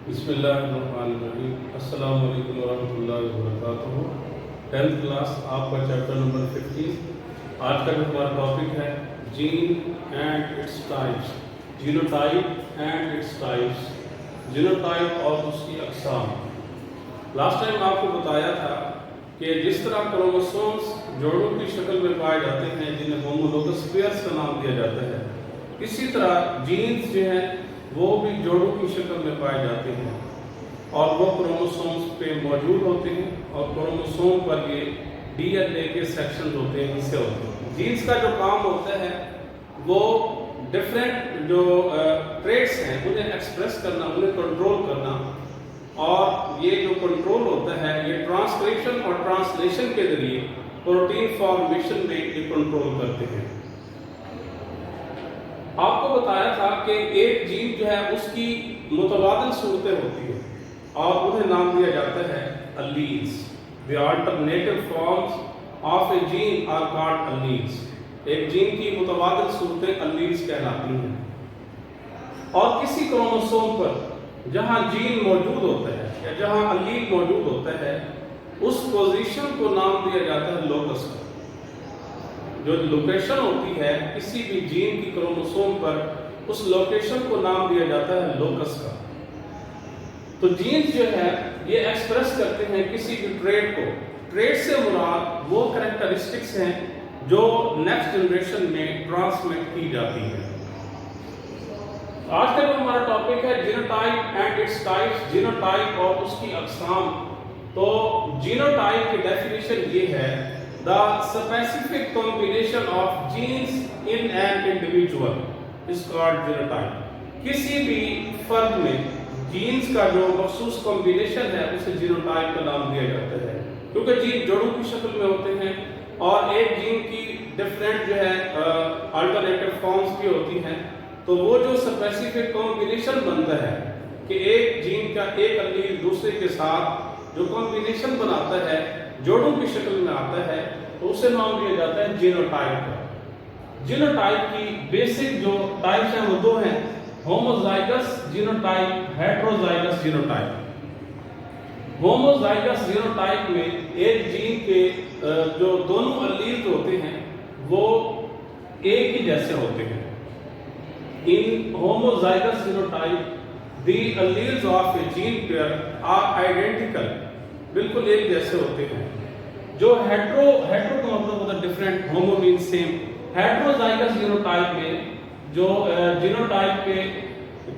بسم اللہ الرحمن الرحیم۔ السلام علیکم ورحمۃ اللہ وبرکاتہ۔ 10th کلاس آپ کا چیپٹر نمبر 15۔ آج کا جو ہمارا ٹاپک ہے gene and its types, genotype and its types, genotype اور اس کی اقسام۔ لاسٹ ٹائم آپ کو بتایا تھا کہ جس طرح کروموسومز جوڑوں کی شکل میں پائے جاتے ہیں جنہیں ہومولوگس پیئرز کا نام دیا جاتا ہے، اسی طرح جینز جو ہیں وہ بھی جوڑوں کی شکل میں پائے جاتے ہیں اور وہ کروموسومز پہ موجود ہوتے ہیں اور کروموسوم پر یہ ڈی این اے کے سیکشنز ہوتے ہیں، حصے ہوتے ہیں۔ جینز کا جو کام ہوتا ہے وہ ڈفرینٹ جو ٹریٹس ہیں انہیں ایکسپریس کرنا، انہیں کنٹرول کرنا، اور یہ جو کنٹرول ہوتا ہے یہ ٹرانسکرپشن اور ٹرانسلیشن کے ذریعے پروٹین فارمیشن میں یہ کنٹرول کرتے ہیں۔ آپ کو بتایا تھا کہ ایک جین جو ہے اس کی متبادل صورتیں ہوتی ہیں اور انہیں نام دیا جاتا ہے alleles۔ The alternative forms of a gene are called alleles۔ ایک جین کی متبادل صورتیں alleles کہلاتی ہیں۔ اور کسی کروموسوم پر جہاں جین موجود ہوتا ہے یا جہاں allele موجود ہوتا ہے اس پوزیشن کو نام دیا جاتا ہے لوکس کا۔ جو لوکیشن ہوتی ہے کسی بھی جین کی کروموسوم پر اس لوکیشن کو نام دیا جاتا ہے لوکس کا۔ تو جینز جو ہے یہ ایکسپریس کرتے ہیں کسی بھی ٹریٹ کو۔ ٹریٹ سے مراد وہ کریکٹرسٹکس ہیں جو نیکسٹ جنریشن میں ٹرانسمٹ کی جاتی ہیں۔ آج کا جو ہمارا ٹاپک ہے genotype and its types, genotype اور اس کی اقسام۔ تو جینوٹائپ کی ڈیفینیشن یہ ہے the specific combination of genes in an individual is called genotype۔ کسی بھی فرد میں جینز کا جو مخصوص کمبینیشن ہے اسے جینوٹائپ کا نام دیا جاتا ہے، کیونکہ جین جوڑوں کی شکل میں ہوتے ہیں اور ایک جین کی ڈفرینٹ جو ہے الٹرنیٹیو فارمز بھی ہوتی ہیں، تو وہ جو اسپیسیفک کمبینیشن بنتا ہے کہ ایک جین کا ایک الیل دوسرے کے ساتھ جو کمبینیشن بناتا ہے جوڑوں کی شکل میں آتا ہے تو اسے نام دیا جاتا ہے جینوٹائپ کا۔ جینوٹائپ کی بیسک جو ٹائپس ہیں وہ دو ہیں، ہوموزائگس جینوٹائپ، ہیٹروزائگس جینوٹائپ۔ ہوموزائگس جینوٹائپ میں ایک جین کے جو دونوں الیل ہوتے ہیں وہ ایک ہی جیسے ہوتے ہیں۔ In homozygous genotype the alleles of a gene pair are identical، بالکل ایک جیسے ہوتے ہیں۔ جو ہیٹرو کا مطلب ہوتا ہے different, homo means same. Heterozygous genotype میں جو جینوٹائپ کے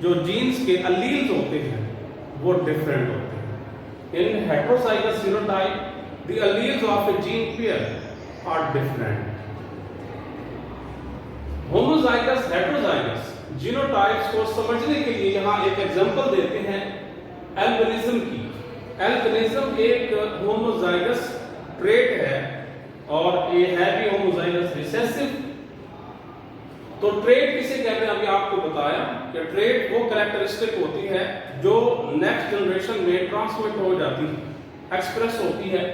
جو جینز کے alleles ہوتے ہیں وہ ڈفرینٹ ہوتے ہیں۔ In heterozygous genotype the alleles of a gene pair are different۔ Homozygous heterozygous genotypes کو سمجھنے کے لیے یہاں ایک ایگزامپل دیتے ہیں البینزم کی۔ البینزم ایک ہوموزائگس ٹریٹ ہے اور یہ ہے بھی ہوموزائگس ریسیسو۔ تو ٹریٹ کسے کہتے ہیں ابھی آپ کو بتایا کہ ٹریٹ وہ کریکٹرسٹک ہوتی ہے جو نیکسٹ جنریشن میں ٹرانسمٹ ہو جاتی ہے، ایکسپریس ہوتی ہے۔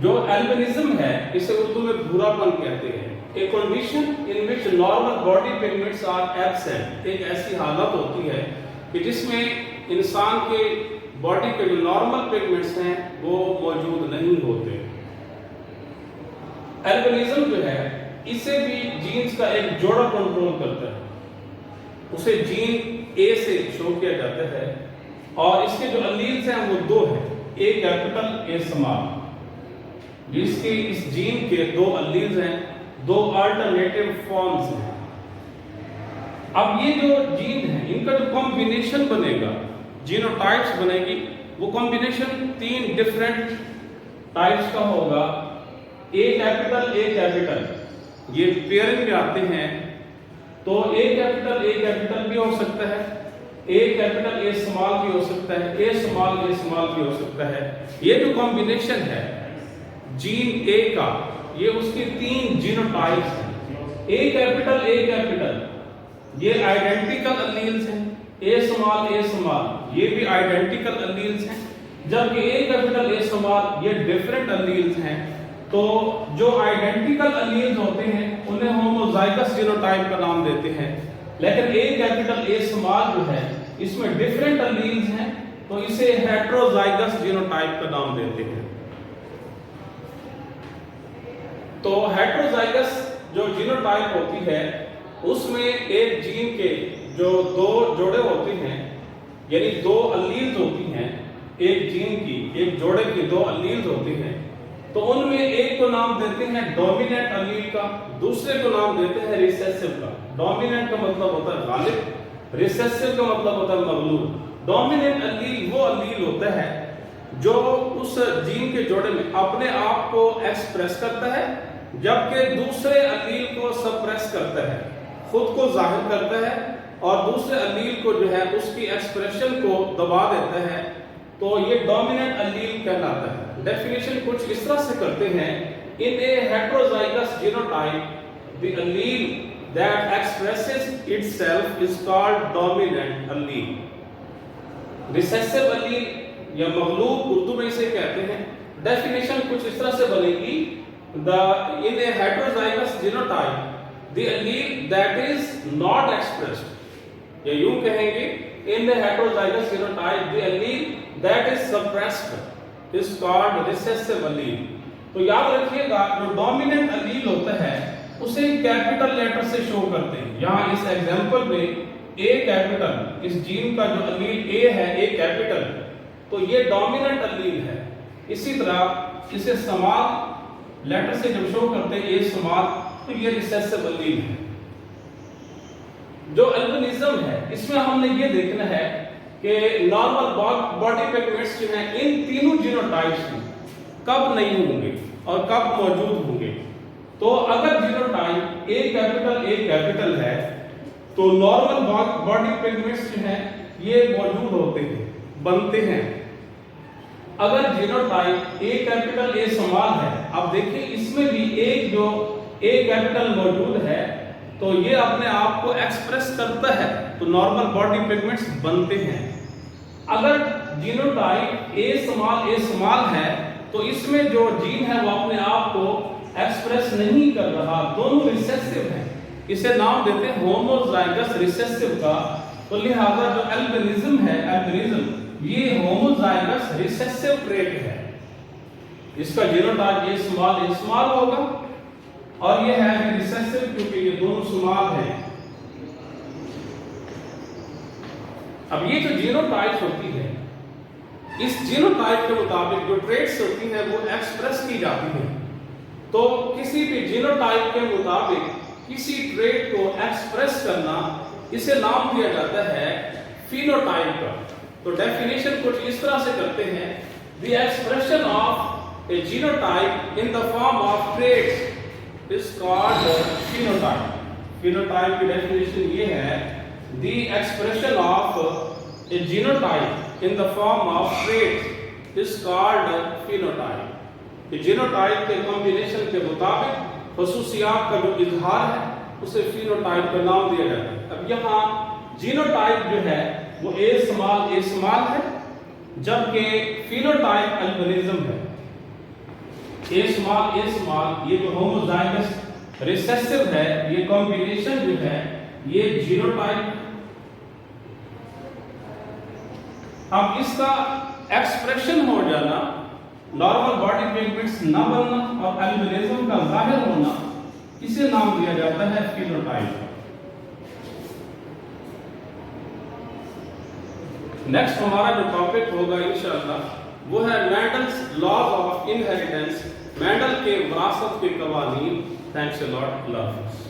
جو البینزم ہے اسے اردو میں بھورا پن کہتے ہیں۔ A condition in which normal body pigments are absent، ایک ایسی حالت ہوتی ہے کہ جس میں انسان کے باڈی کے جو نارمل پگمنٹس ہیں وہ موجود نہیں ہوتے۔ البینزم جو ہے اسے بھی جینز کا ایک جوڑا کنٹرول کرتا ہے، اسے جین اے سے شو کیا جاتا ہے اور اس کے جو alleles ہیں وہ دو ہیں، اے کیپٹل اے اسمال، جس کے اس جین کے دو alleles ہیں، دو الٹرنیٹیو فارمز ہیں۔ اب یہ جو جین ہیں ان کا جو کمبینیشن بنے گا، جینوٹائپس بنے گی، وہ کمبینیشن تین ڈفرینٹ ٹائپس کا ہوگا۔ اے کیپٹل یہ پیئرنگ میں آتے ہیں تو اے کیپٹل بھی ہو سکتا ہے، اے کیپٹل اے اسمال بھی ہو سکتا ہے، اے اسمال بھی ہو سکتا ہے۔ یہ جو کمبینیشن ہے جین اے کا یہ اس کے تین جینوٹائپس ہیں۔ اے کیپٹل یہ آئیڈینٹیکل alleles ہیں، اے اسمال یہ بھی آئیڈینٹیکل alleles ہیں، جبکہ اے کیپٹل اے اسمال یہ ڈفرینٹ alleles ہیں۔ تو جو آئیڈینٹیکل alleles ہوتے ہیں انہیں ہوموزائگس جینوٹائپ کا نام دیتے ہیں لیکن اے کیپٹل اے اسمال جو ہے اس میں ڈفرینٹ الیلز ہیں تو اسے ہیٹروزائگس جینوٹائپ کا نام دیتے ہیں. تو ہیٹروزائگس جو جینوٹائپ ہوتی ہے اس میں ایک جین کے جو دو جوڑے ہوتے ہیں یعنی دو الیلز ہوتی ہیں ایک جین کی ایک جوڑے کی دو الیلز ہوتے ہیں تو ان میں ایک کو نام دیتے ہیں ڈومیننٹ الیل کا دوسرے کو نام دیتے ہیں ریسیسو کا. ڈومیننٹ کا مطلب ہوتا ہے غالب ریسیسو کا مطلب ہوتا ہے مغلوب. ڈومیننٹ الیل وہ الیل ہوتا ہے جو اس جین کے جوڑے میں اپنے آپ کو ایکسپریس کرتا ہے جبکہ دوسرے الیل کو سپریس کرتا ہے خود کو ظاہر کرتا ہے اور دوسرے الیل کو جو ہے اس کی ایکسپریشن کو دبا دیتا ہے تو یہ ڈومیننٹ الیل کہلاتا ہے. ڈیفینیشن کچھ اس طرح سے کرتے ہیں ان اے ہیٹروزائگس genotype the allele that expresses itself is called dominant allele. recessive allele یا مغلوب اردو میں اسے کہتے ہیں. ڈیفینیشن کچھ اس طرح سے بنے گی in a heterozygous genotype the allele that is not expressed یا یوں کہیں گے in the heterozygous genotype the allele that is suppressed is called recessive allele. تو یاد رکھیے گا جو ڈومیننٹ الیل ہوتا ہے اسے کیپٹل لیٹر سے شو کرتے ہیں. یہاں اس ایگزامپل میں اے کیپٹل اس جین کا جو الیل اے ہے اے کیپٹل تو یہ ڈومیننٹ الیل ہے. اسی طرح اسے اسمال لیٹر سے جب شو کرتے ہیں اے اسمال تو یہ ریسیسو الیل ہے. جو البنزم ہے اس میں ہم نے یہ دیکھنا ہے کہ نارمل باڈی پیگمنٹس جو ہیں ان تینوں جینوٹائپس میں کب نہیں ہوں گے اور کب موجود ہوں گے. تو اگر جینوٹائپ اے کیپٹل ہے تو نارمل باڈی پیگمنٹس جو ہیں یہ موجود ہوتے ہیں بنتے ہیں. اگر genotype A capital a small ہے اب دیکھیں اس میں بھی ایک جو اے کیپٹل موجود ہے تو یہ اپنے آپ کو ایکسپریس کرتا ہے تو نارمل باڈی پیگمنٹس بنتے ہیں. اگر جینوٹائپ اے اسمال ہے تو اس میں جو جین ہے وہ اپنے آپ کو ایکسپریس نہیں کر رہا دونوں ریسیسو ہیں اسے نام دیتے ہیں ہوموزائگس ریسیسو کا. تو لہذا جو البنزم ہے البنزم یہ ہوموزائگس ریسیسو ٹریٹ ہے. اس کا جینوٹائپ اے اسمال ہوگا اور یہ ہے ریسیسو کیونکہ یہ دونوں اسمال ہیں. اب یہ جو جینوٹائپس ہوتی ہے اس جینوٹائپ کے مطابق جو ٹریٹس ہوتی ہیں وہ ایکسپریس کی جاتی ہیں. تو کسی بھی جینوٹائپ کے مطابق کسی ٹریٹ کو ایکسپریس کرنا اسے نام دیا جاتا ہے فینوٹائپ کا. تو ڈیفینیشن کچھ اس طرح سے کرتے ہیں the expression of a genotype in the form of traits is called phenotype. phenotype کی ڈیفینیشن یہ ہے the expression of a genotype in the form of traits is called phenotype. یہ جینوٹائپ کے کمبینیشن کے مطابق خصوصیات کا جو اظہار ہے اسے فینوٹائپ کا نام دیا جاتا ہے. اب یہاں جینوٹائپ جو ہے وہ اے اسمال ہے جبکہ فینوٹائپ البنزم ہے. اے اسمال یہ جو ہوموزائگس ریسیسو ہے یہ کمبینیشن جو ہے یہ جینوٹائپ. اب اس کا ایکسپریشن ہو جانا نارمل باڈی پیگمنٹس نہ بننا اور البنزم کا ظاہر ہونا اسے نام دیا جاتا ہے فینوٹائپ. نیکسٹ ہمارا جو ٹاپک ہوگا انشاءاللہ وہ ہے مینڈلز لاز آف انہیریٹنس مینڈل کے وراثت کے قوانین. تھینکس اے لاٹ. اللہ حافظ.